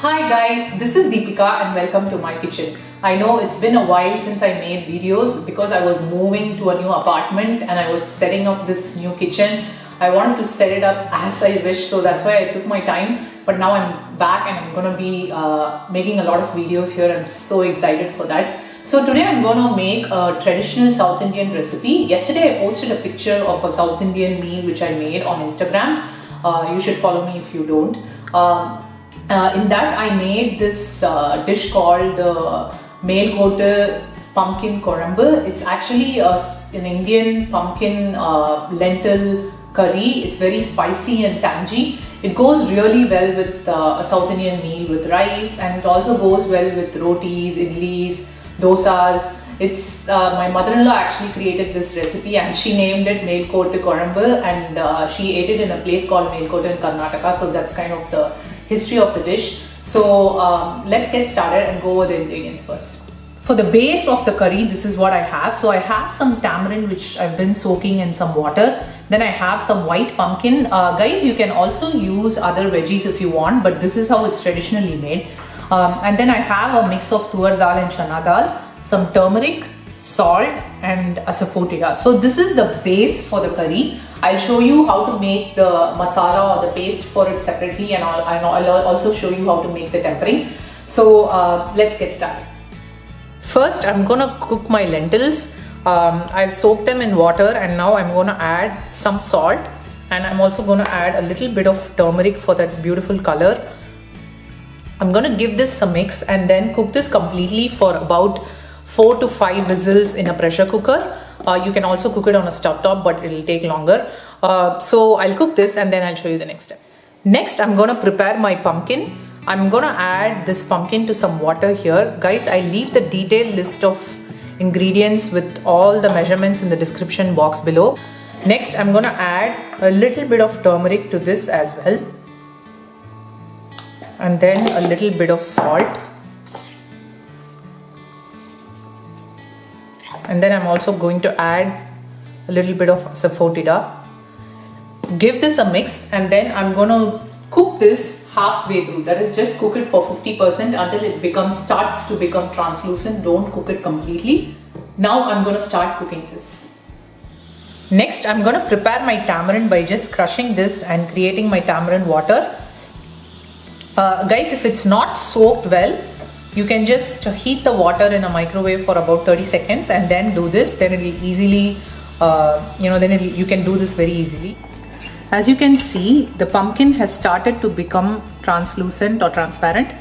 Hi guys, this is Deepika and welcome to my kitchen. I know it's been a while since I made videos because I was moving to a new apartment and I was setting up this new kitchen. I wanted to set it up as I wish, so that's why I took my time. But now I'm back and I'm gonna be making a lot of videos here. I'm so excited for that. So today I'm gonna make a traditional South Indian recipe. Yesterday I posted a picture of a South Indian meal which I made on Instagram. You should follow me if you don't. In that I made this dish called the Melagu pumpkin korambu. It's actually an Indian pumpkin lentil curry. It's very spicy and tangy. It goes really well with a South Indian meal with rice, and it also goes well with rotis, idlis, dosas. It's my mother-in-law actually created this recipe and she named it Melagu korambu, and she ate it in a place called Melagu in Karnataka. So that's kind of the history of the dish. So let's get started and go over the ingredients first. For the base of the curry, this is what I have. So I have some tamarind which I've been soaking in some water. Then I have some white pumpkin. Guys, you can also use other veggies if you want, but this is how it's traditionally made. And then I have a mix of Toor dal and Chana dal, some turmeric, salt and Asafoetida. So this is the base for the curry. I'll show you how to make the masala or the paste for it separately, and I'll also show you how to make the tempering. So let's get started. First, I'm gonna cook my lentils. I've soaked them in water and now I'm gonna add some salt, and I'm also gonna add a little bit of turmeric for that beautiful color. I'm gonna give this a mix and then cook this completely for about 4 to 5 whistles in a pressure cooker. You can also cook it on a stove top, but it'll take longer. So I'll cook this and then I'll show you the next step. Next, I'm gonna prepare my pumpkin. I'm gonna add this pumpkin to some water here. Guys, I leave the detailed list of ingredients with all the measurements in the description box below. Next, I'm gonna add a little bit of turmeric to this as well. And then a little bit of salt. And then I'm also going to add a little bit of Asafoetida. Give this a mix and then I'm going to cook this halfway through. That is, just cook it for 50% until it starts to become translucent. Don't cook it completely. Now I'm going to start cooking this. Next, I'm going to prepare my tamarind by just crushing this and creating my tamarind water. Guys, if it's not soaked well, you can just heat the water in a microwave for about 30 seconds and then do this. Then it will easily, you can do this very easily. As you can see, the pumpkin has started to become translucent or transparent.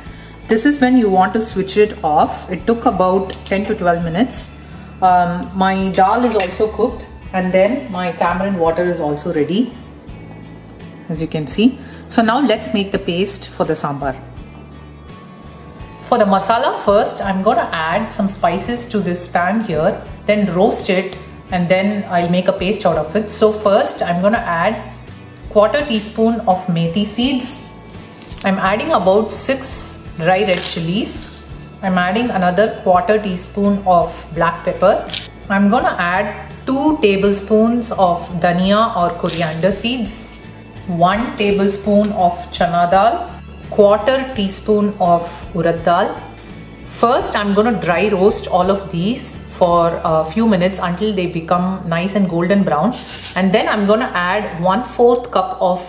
This is when you want to switch it off. It took about 10 to 12 minutes. My dal is also cooked and then my tamarind water is also ready, as you can see. So now let's make the paste for the sambhar. For the masala, first I'm going to add some spices to this pan here, then roast it, and then I'll make a paste out of it. So first I'm going to add 1/4 teaspoon of Methi seeds. I'm adding about 6 dry red chillies. I'm adding another 1/4 teaspoon of black pepper. I'm going to add 2 tablespoons of Dhaniya or coriander seeds, 1 tablespoon of Chana dal, 1/4 teaspoon of Urad dal. First, I'm going to dry roast all of these for a few minutes until they become nice and golden brown. And then I'm going to add 1/4 cup of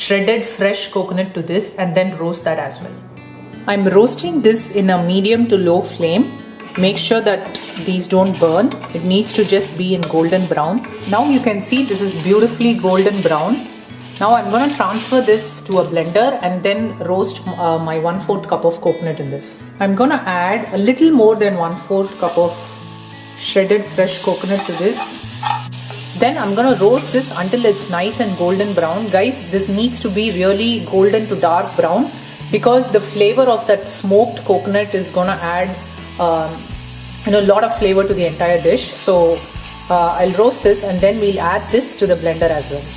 shredded fresh coconut to this and then roast that as well. I'm roasting this in a medium to low flame. Make sure that these don't burn. It needs to just be in golden brown. Now you can see this is beautifully golden brown. Now I'm going to transfer this to a blender and then roast my 1/4 cup of coconut in this. I'm going to add a little more than 1/4 cup of shredded fresh coconut to this. Then I'm going to roast this until it's nice and golden brown. Guys, this needs to be really golden to dark brown because the flavor of that smoked coconut is going to add a lot of flavor to the entire dish. So I'll roast this and then we'll add this to the blender as well.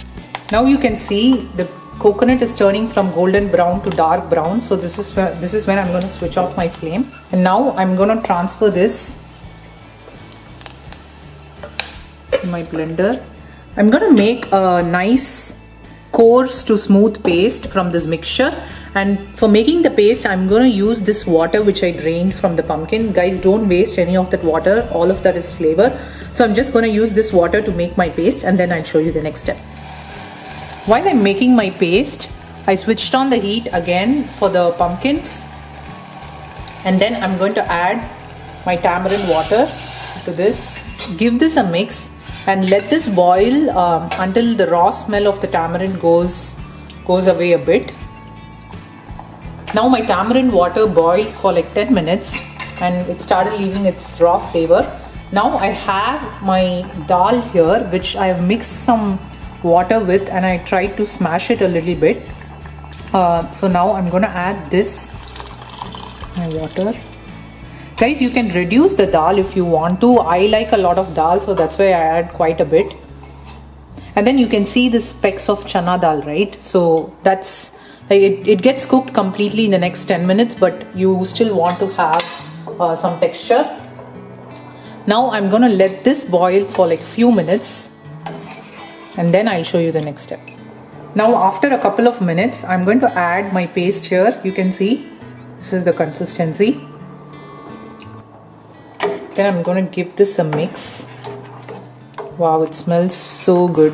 Now you can see the coconut is turning from golden brown to dark brown. So this is when I'm going to switch off my flame. And now I'm going to transfer this to my blender. I'm going to make a nice coarse to smooth paste from this mixture. And for making the paste, I'm going to use this water which I drained from the pumpkin. Guys, don't waste any of that water. All of that is flavor. So I'm just going to use this water to make my paste, and then I'll show you the next step. While I'm making my paste, I switched on the heat again for the pumpkins, and then I'm going to add my tamarind water to this. Give this a mix and let this boil until the raw smell of the tamarind goes away a bit. Now my tamarind water boiled for like 10 minutes and it started leaving its raw flavor. Now I have my dal here, which I have mixed some water with, and I tried to smash it a little bit. So now I'm gonna add this, my water. Guys, you can reduce the dal if you want to. I like a lot of dal, so that's why I add quite a bit. And then you can see the specks of chana dal, right? So that's like it gets cooked completely in the next 10 minutes, but you still want to have some texture. Now I'm gonna let this boil for like few minutes, and then I'll show you the next step. Now after a couple of minutes, I'm going to add my paste here. You can see this is the consistency. Then I'm going to give this a mix. Wow, it smells so good.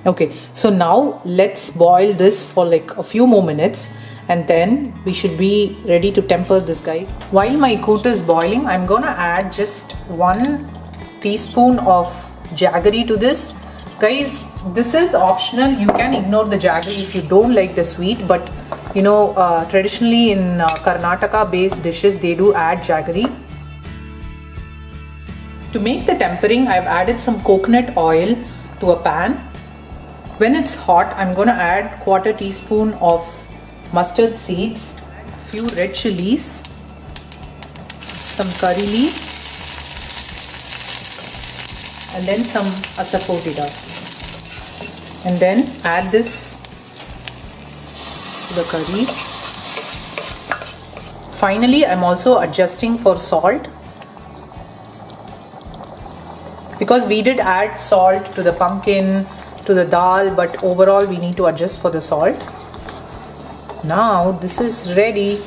Okay, so now let's boil this for like a few more minutes, and then we should be ready to temper this, guys. While my kootu is boiling, I'm going to add just 1 teaspoon of jaggery to this. Guys, this is optional. You can ignore the jaggery if you don't like the sweet, but you know, traditionally in Karnataka based dishes, they do add jaggery. To make the tempering, I've added some coconut oil to a pan. When it's hot, I'm going to add 1/4 teaspoon of mustard seeds, a few red chillies, some curry leaves, and then some Asafoetida. And then add this to the curry. Finally, I'm also adjusting for salt, because we did add salt to the pumpkin, to the dal, but overall we need to adjust for the salt. Now this is ready.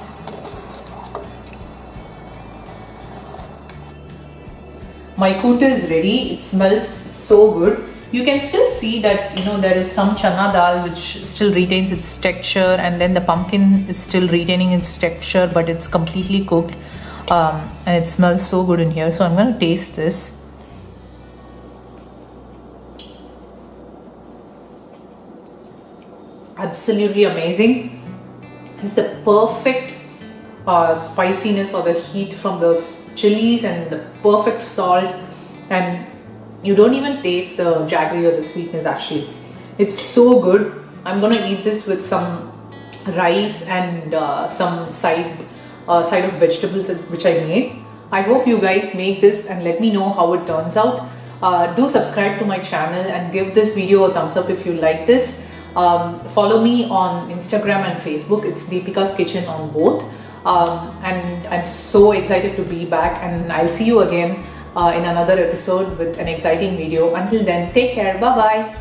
My kootu is ready. It smells so good. You can still see that, you know, there is some chana dal which still retains its texture, and then the pumpkin is still retaining its texture, but it's completely cooked, and it smells so good in here. So I'm going to taste this. Absolutely amazing. It's the perfect spiciness or the heat from those chilies, and the perfect salt, and you don't even taste the jaggery or the sweetness. Actually, it's so good. I'm gonna eat this with some rice and some side of vegetables which I made. I hope you guys make this and let me know how it turns out. Do subscribe to my channel and give this video a thumbs up if you like this. Follow me on Instagram and Facebook. It's Deepika's Kitchen on both. And I'm so excited to be back, and I'll see you again in another episode with an exciting video. Until then, take care. Bye bye.